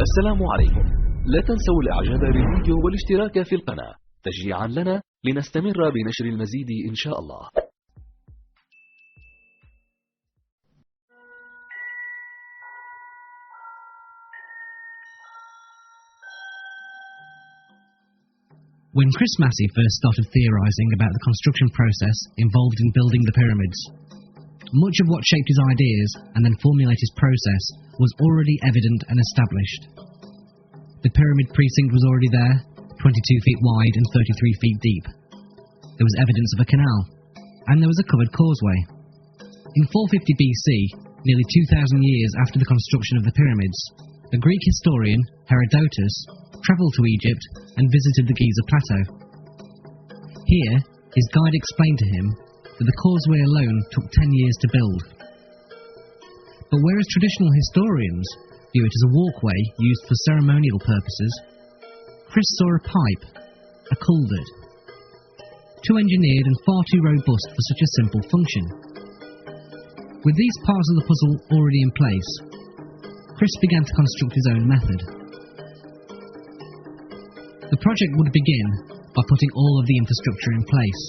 السلام عليكم. لا تنسوا الإعجاب بالفيديو والاشتراك في القناة تشجيعا لنا لنستمر بنشر المزيد إن شاء الله. When Chris Massey first started theorising about the construction process involved in building the pyramids, much of what shaped his ideas and then formulated his process was already evident and established. The pyramid precinct was already there, 22 feet wide and 33 feet deep. There was evidence of a canal, and there was a covered causeway. In 450 BC, nearly 2,000 years after the construction of the pyramids, the Greek historian Herodotus travelled to Egypt and visited the Giza plateau. Here, his guide explained to him that the causeway alone took 10 years to build. But whereas traditional historians view it as a walkway used for ceremonial purposes, Chris saw a pipe, a culvert. Too engineered and far too robust for such a simple function. With these parts of the puzzle already in place, Chris began to construct his own method. The project would begin by putting all of the infrastructure in place.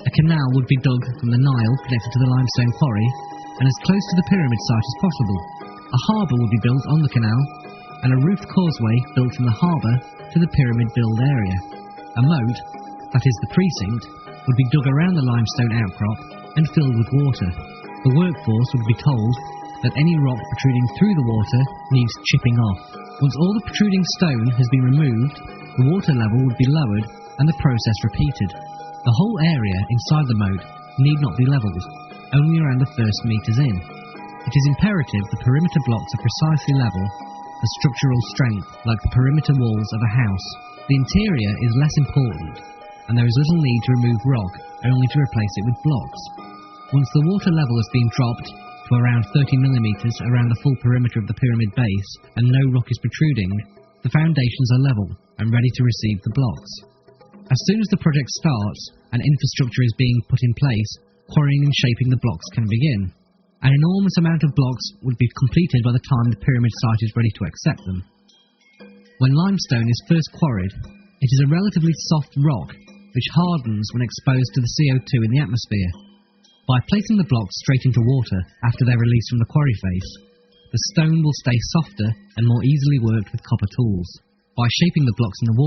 A canal would be dug from the Nile connected to the limestone quarry and as close to the pyramid site as possible. A harbour would be built on the canal and a roofed causeway built from the harbour to the pyramid build area. A moat, that is the precinct, would be dug around the limestone outcrop and filled with water. The workforce would be told that any rock protruding through the water needs chipping off. Once all the protruding stone has been removed, the water level would be lowered and the process repeated. The whole area inside the moat need not be levelled, only around the first metres in. It is imperative the perimeter blocks are precisely level for structural strength, like the perimeter walls of a house. The interior is less important, and there is little need to remove rock, only to replace it with blocks. Once the water level has been dropped to around 30 millimetres around the full perimeter of the pyramid base, and no rock is protruding, the foundations are level and ready to receive the blocks. As soon as the project starts and infrastructure is being put in place, quarrying and shaping the blocks can begin. An enormous amount of blocks would be completed by the time the pyramid site is ready to accept them. When limestone is first quarried, it is a relatively soft rock which hardens when exposed to the CO2 in the atmosphere. By placing the blocks straight into water after they're released from the quarry face, the stone will stay softer and more easily worked with copper tools. By shaping the blocks in the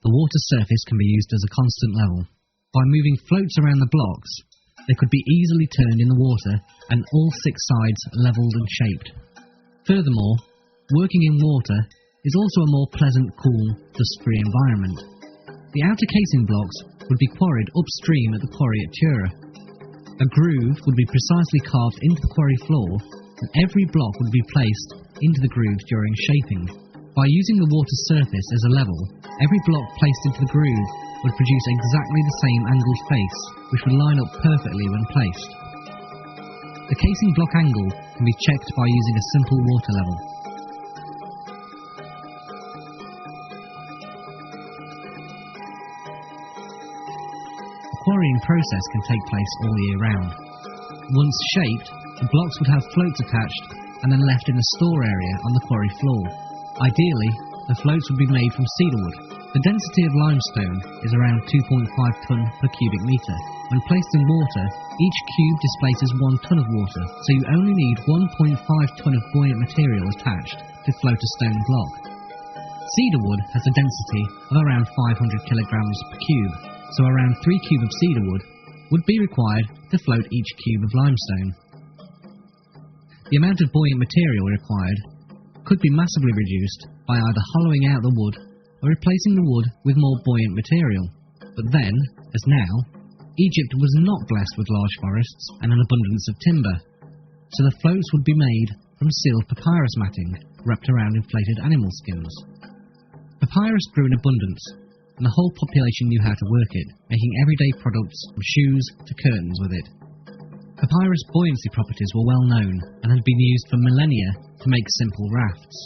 water surface can be used as a constant level. By moving floats around the blocks, they could be easily turned in the water and all 6 sides levelled and shaped. Furthermore, working in water is also a more pleasant, cool, dust-free environment. The outer casing blocks would be quarried upstream at the quarry at Tura. A groove would be precisely carved into the quarry floor, and every block would be placed into the groove during shaping. By using the water surface as a level, every block placed into the groove would produce exactly the same angled face, which would line up perfectly when placed. The casing block angle can be checked by using a simple water level. The quarrying process can take place all year round. Once shaped, the blocks would have floats attached and then left in the store area on the quarry floor. Ideally, the floats would be made from cedarwood. The density of limestone is around 2.5 tonne per cubic metre. When placed in water, each cube displaces 1 tonne of water, so you only need 1.5 tonne of buoyant material attached to float a stone block. Cedarwood has a density of around 500 kilograms per cube, so around 3 cubes of cedarwood would be required to float each cube of limestone. The amount of buoyant material required could be massively reduced by either hollowing out the wood or replacing the wood with more buoyant material. But then, as now, Egypt was not blessed with large forests and an abundance of timber, so the floats would be made from sealed papyrus matting wrapped around inflated animal skins. Papyrus grew in abundance, and the whole population knew how to work it, making everyday products from shoes to curtains with it. Papyrus buoyancy properties were well known and had been used for millennia to make simple rafts.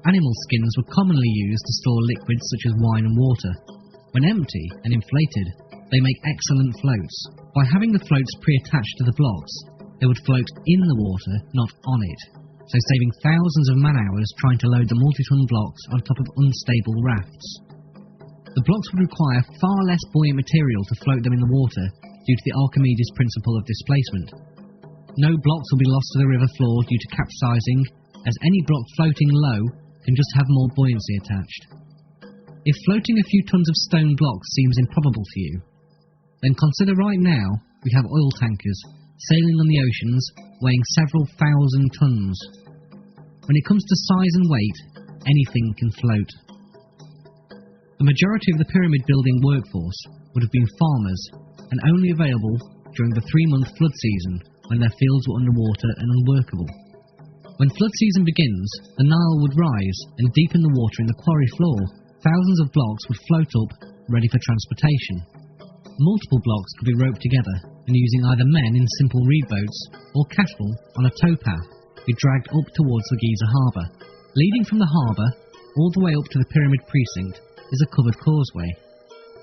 Animal skins were commonly used to store liquids such as wine and water. When empty and inflated, they make excellent floats. By having the floats pre-attached to the blocks, they would float in the water, not on it. so saving thousands of man-hours trying to load the multi-ton blocks on top of unstable rafts. The blocks would require far less buoyant material to float them in the water due to the Archimedes principle of displacement. No blocks will be lost to the river floor due to capsizing, as any block floating low can just have more buoyancy attached. If floating a few tons of stone blocks seems improbable to you, then consider right now we have oil tankers sailing on the oceans weighing several thousand tons. When it comes to size and weight, anything can float. The majority of the pyramid building workforce would have been farmers and only available during the 3-month flood season when their fields were underwater and unworkable. When flood season begins, the Nile would rise and deepen the water in the quarry floor. Thousands of blocks would float up, ready for transportation. Multiple blocks could be roped together and using either men in simple reed boats or cattle on a towpath be dragged up towards the Giza harbour. Leading from the harbour all the way up to the pyramid precinct is a covered causeway.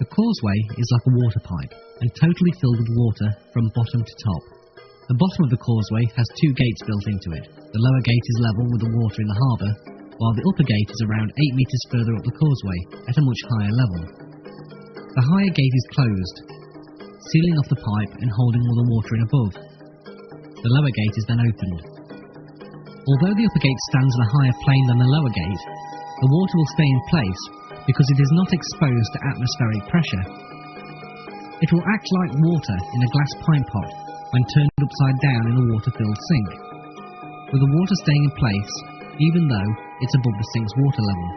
The causeway is like a water pipe and totally filled with water from bottom to top. The bottom of the causeway has 2 gates built into it. The lower gate is level with the water in the harbour, while the upper gate is around 8 metres further up the causeway at a much higher level. The higher gate is closed, sealing off the pipe and holding all the water in above. The lower gate is then opened. Although the upper gate stands on a higher plane than the lower gate, the water will stay in place because it is not exposed to atmospheric pressure. It will act like water in a glass pint pot when turned upside down in a water-filled sink, with the water staying in place even though it's above the sink's water level.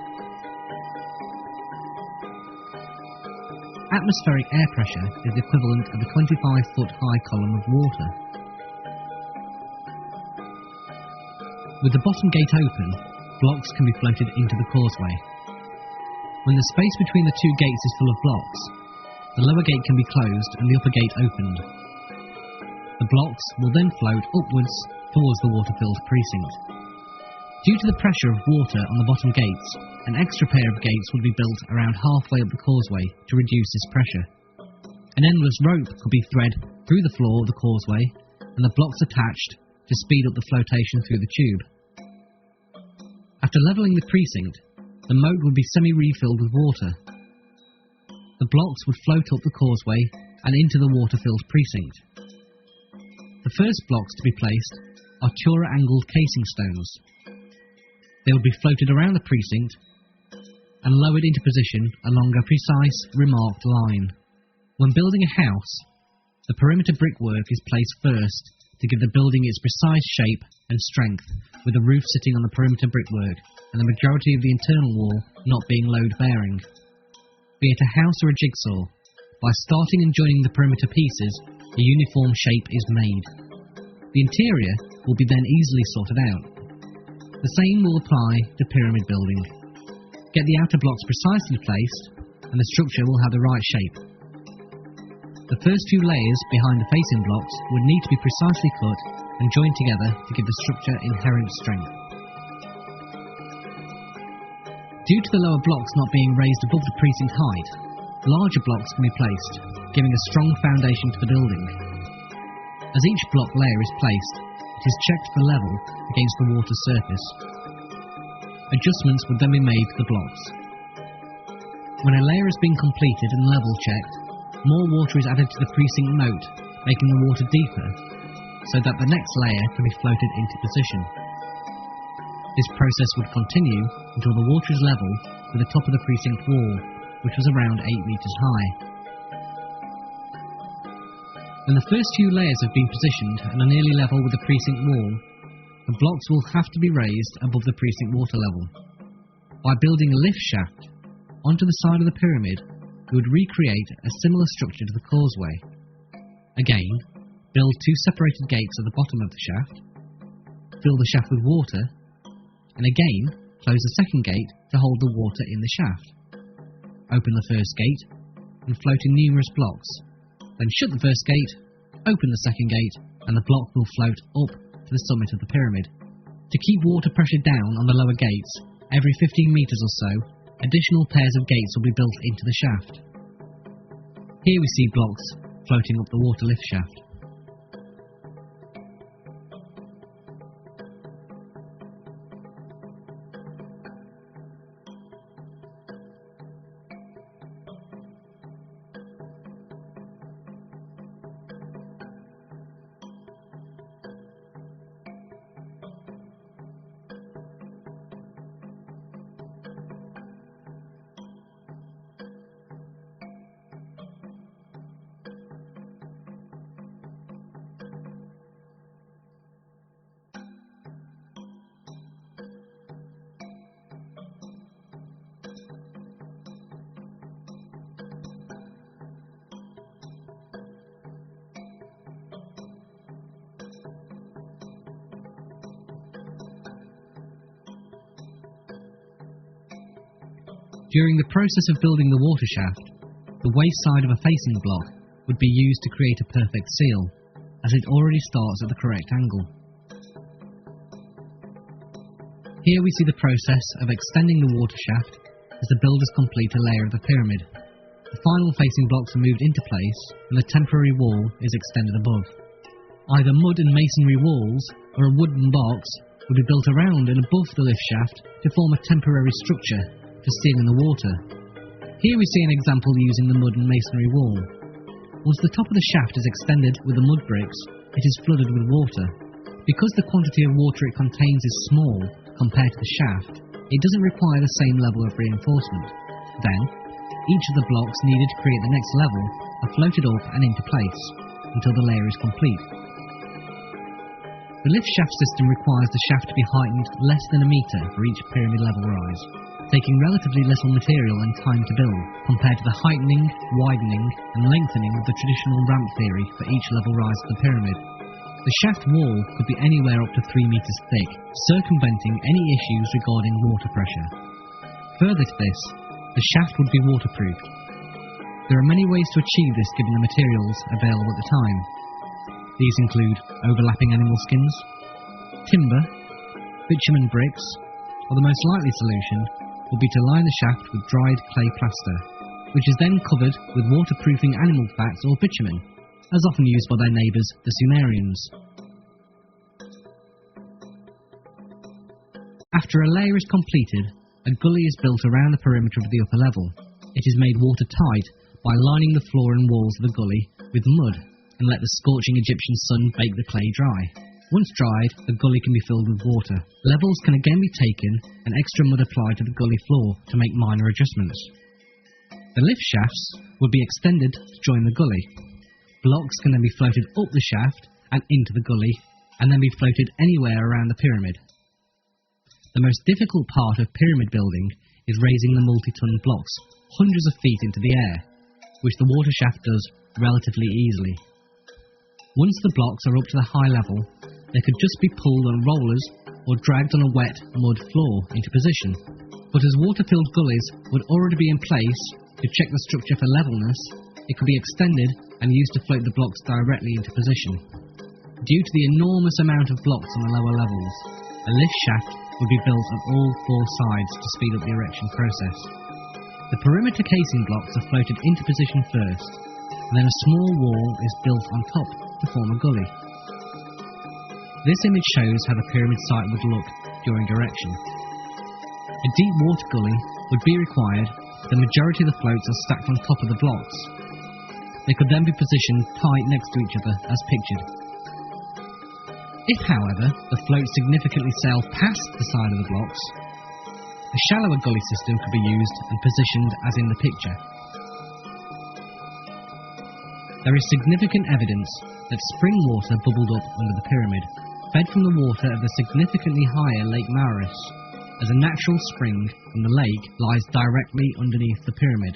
Atmospheric air pressure is the equivalent of a 25-foot high column of water. With the bottom gate open, blocks can be floated into the causeway. When the space between the 2 gates is full of blocks, the lower gate can be closed and the upper gate opened. The blocks will then float upwards towards the water-filled precinct. Due to the pressure of water on the bottom gates, an extra pair of gates would be built around halfway up the causeway to reduce this pressure. An endless rope could be thread through the floor of the causeway and the blocks attached to speed up the flotation through the tube. After levelling the precinct, the moat would be semi-refilled with water. The blocks would float up the causeway and into the water-filled precinct. The first blocks to be placed are Tura-angled casing stones. They would be floated around the precinct and lowered into position along a precise, remarked line. When building a house, the perimeter brickwork is placed first to give the building its precise shape and strength, with the roof sitting on the perimeter brickwork and the majority of the internal wall not being load-bearing. Be it a house or a jigsaw, by starting and joining the perimeter pieces, a uniform shape is made. The interior will be then easily sorted out. The same will apply to pyramid building. Get the outer blocks precisely placed, and the structure will have the right shape. The first few layers behind the facing blocks would need to be precisely cut and joined together to give the structure inherent strength. Due to the lower blocks not being raised above the precinct height, larger blocks can be placed, giving a strong foundation to the building. As each block layer is placed, it is checked for level against the water surface. Adjustments would then be made to the blocks. When a layer has been completed and level checked, more water is added to the precinct moat, making the water deeper, so that the next layer can be floated into position. This process would continue until the water is level with the top of the precinct wall, which was around 8 metres high. When the first few layers have been positioned and are nearly level with the precinct wall, the blocks will have to be raised above the precinct water level. By building a lift shaft onto the side of the pyramid, we would recreate a similar structure to the causeway. Again, build 2 separated gates at the bottom of the shaft, fill the shaft with water, and again close the second gate to hold the water in the shaft. Open the first gate and float in numerous blocks. Then shut the first gate, open the second gate, and the block will float up to the summit of the pyramid. To keep water pressure down on the lower gates, every 15 metres or so, additional pairs of gates will be built into the shaft. Here we see blocks floating up the water lift shaft. During the process of building the water shaft, the waste side of a facing block would be used to create a perfect seal, as it already starts at the correct angle. Here we see the process of extending the water shaft as the builders complete a layer of the pyramid. The final facing blocks are moved into place and the temporary wall is extended above. Either mud and masonry walls or a wooden box would be built around and above the lift shaft to form a temporary structure to seal in the water. Here we see an example using the mud and masonry wall. Once the top of the shaft is extended with the mud bricks, it is flooded with water. Because the quantity of water it contains is small compared to the shaft, it doesn't require the same level of reinforcement. Then, each of the blocks needed to create the next level are floated up and into place until the layer is complete. The lift shaft system requires the shaft to be heightened less than a metre for each pyramid level rise, taking relatively little material and time to build, compared to the heightening, widening and lengthening of the traditional ramp theory for each level rise of the pyramid. The shaft wall could be anywhere up to 3 metres thick, circumventing any issues regarding water pressure. Further to this, the shaft would be waterproofed. There are many ways to achieve this given the materials available at the time. These include overlapping animal skins, timber, bitumen bricks, or the most likely solution would be to line the shaft with dried clay plaster, which is then covered with waterproofing animal fats or bitumen, as often used by their neighbours, the Sumerians. After a layer is completed, a gully is built around the perimeter of the upper level. It is made watertight by lining the floor and walls of the gully with mud and let the scorching Egyptian sun bake the clay dry. Once dried, the gully can be filled with water. Levels can again be taken and extra mud applied to the gully floor to make minor adjustments. The lift shafts would be extended to join the gully. Blocks can then be floated up the shaft and into the gully, and then be floated anywhere around the pyramid. The most difficult part of pyramid building is raising the multi-ton blocks hundreds of feet into the air, which the water shaft does relatively easily. Once the blocks are up to the high level, they could just be pulled on rollers or dragged on a wet mud floor into position. But as water-filled gullies would already be in place to check the structure for levelness, it could be extended and used to float the blocks directly into position. Due to the enormous amount of blocks on the lower levels, a lift shaft would be built on all 4 sides to speed up the erection process. The perimeter casing blocks are floated into position first, and then a small wall is built on top to form a gully. This image shows how the pyramid site would look during erection. A deep water gully would be required. The majority of the floats are stacked on top of the blocks. They could then be positioned tight next to each other as pictured. If, however, the floats significantly sail past the side of the blocks, a shallower gully system could be used and positioned as in the picture. There is significant evidence that spring water bubbled up under the pyramid, fed from the water of the significantly higher Lake Maurus, as a natural spring from the lake lies directly underneath the pyramid.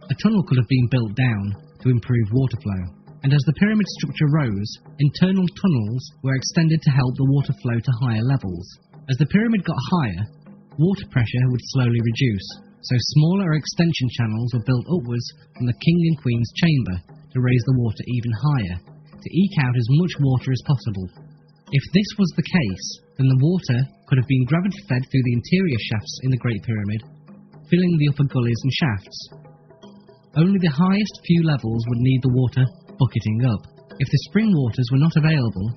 A tunnel could have been built down to improve water flow, and as the pyramid structure rose, internal tunnels were extended to help the water flow to higher levels. As the pyramid got higher, water pressure would slowly reduce, so smaller extension channels were built upwards from the king and queen's chamber to raise the water even higher, to eke out as much water as possible. If this was the case, then the water could have been gravity-fed through the interior shafts in the Great Pyramid, filling the upper gullies and shafts. Only the highest few levels would need the water bucketing up. If the spring waters were not available,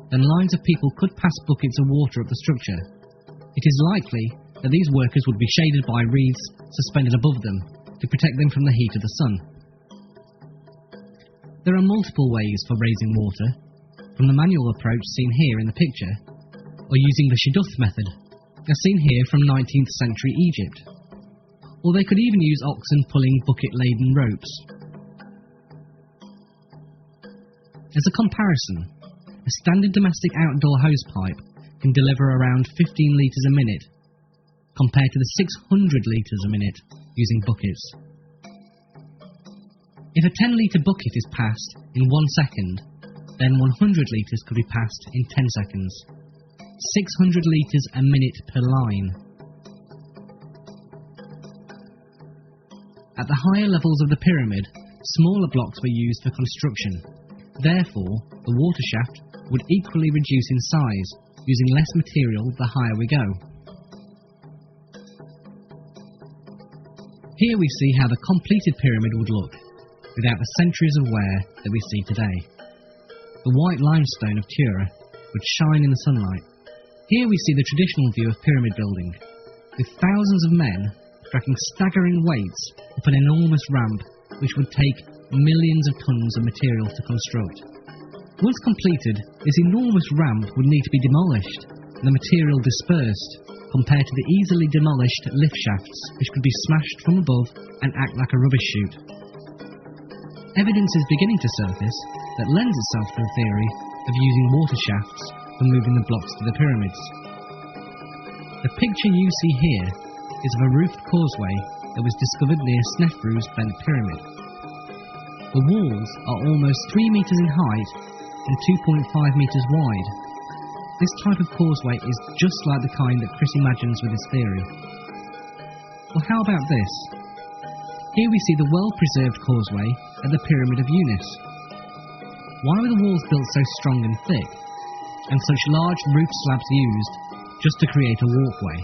then lines of people could pass buckets of water up the structure. It is likely that these workers would be shaded by wreaths suspended above them to protect them from the heat of the sun. There are multiple ways for raising water, from the manual approach seen here in the picture, or using the shidduth method, as seen here from 19th century Egypt. Or they could even use oxen pulling bucket-laden ropes. As a comparison, a standard domestic outdoor hosepipe can deliver around 15 litres a minute, compared to the 600 litres a minute using buckets. If a 10-litre bucket is passed in 1 second, then 100 litres could be passed in 10 seconds. 600 litres a minute per line. At the higher levels of the pyramid, smaller blocks were used for construction. Therefore, the water shaft would equally reduce in size, using less material the higher we go. Here we see how the completed pyramid would look, without the centuries of wear that we see today. The white limestone of Tura would shine in the sunlight. Here we see the traditional view of pyramid building, with thousands of men dragging staggering weights up an enormous ramp which would take millions of tons of materials to construct. Once completed, this enormous ramp would need to be demolished and the material dispersed, compared to the easily demolished lift shafts which could be smashed from above and act like a rubbish chute. Evidence is beginning to surface that lends itself to the theory of using water shafts for moving the blocks to the pyramids. The picture you see here is of a roofed causeway that was discovered near Snefru's Bent Pyramid. The walls are almost 3 metres in height and 2.5 metres wide. This type of causeway is just like the kind that Chris imagines with his theory. Well, how about this? Here we see the well-preserved causeway at the Pyramid of Unis. Why were the walls built so strong and thick, and such large roof slabs used just to create a walkway?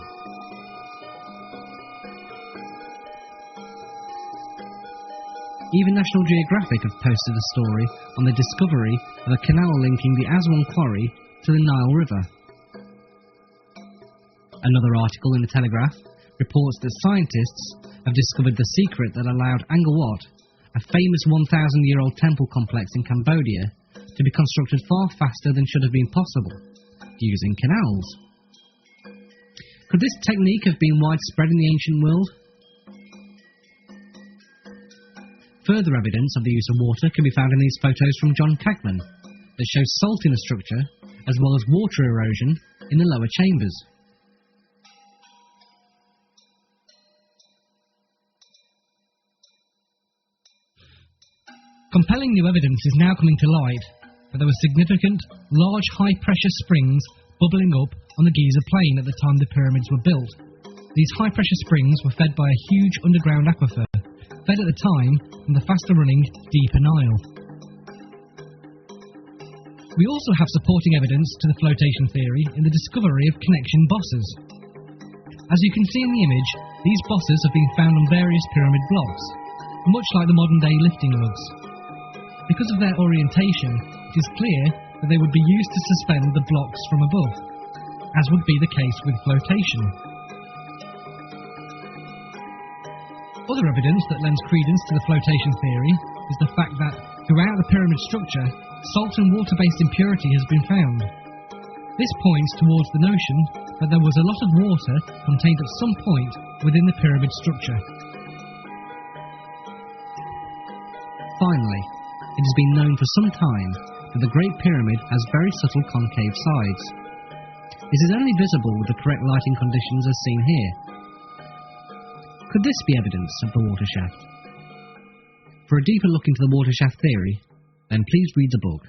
Even National Geographic have posted a story on the discovery of a canal linking the Aswan Quarry to the Nile River. Another article in the Telegraph reports that scientists have discovered the secret that allowed Angkor Wat, a famous 1,000-year-old temple complex in Cambodia, to be constructed far faster than should have been possible, using canals. Could this technique have been widespread in the ancient world? Further evidence of the use of water can be found in these photos from John Cagman that show salt in the structure as well as water erosion in the lower chambers. Compelling new evidence is now coming to light that there were significant, large high-pressure springs bubbling up on the Giza plain at the time the pyramids were built. These high-pressure springs were fed by a huge underground aquifer, fed at the time from the faster-running deeper Nile. We also have supporting evidence to the flotation theory in the discovery of connection bosses. As you can see in the image, these bosses have been found on various pyramid blocks, much like the modern-day lifting lugs. Because of their orientation, it is clear that they would be used to suspend the blocks from above, as would be the case with flotation. Other evidence that lends credence to the flotation theory is the fact that, throughout the pyramid structure, salt and water-based impurity has been found. This points towards the notion that there was a lot of water contained at some point within the pyramid structure. Finally, it has been known for some time that the Great Pyramid has very subtle concave sides. This is only visible with the correct lighting conditions as seen here. Could this be evidence of the water shaft? For a deeper look into the water shaft theory, then please read the book.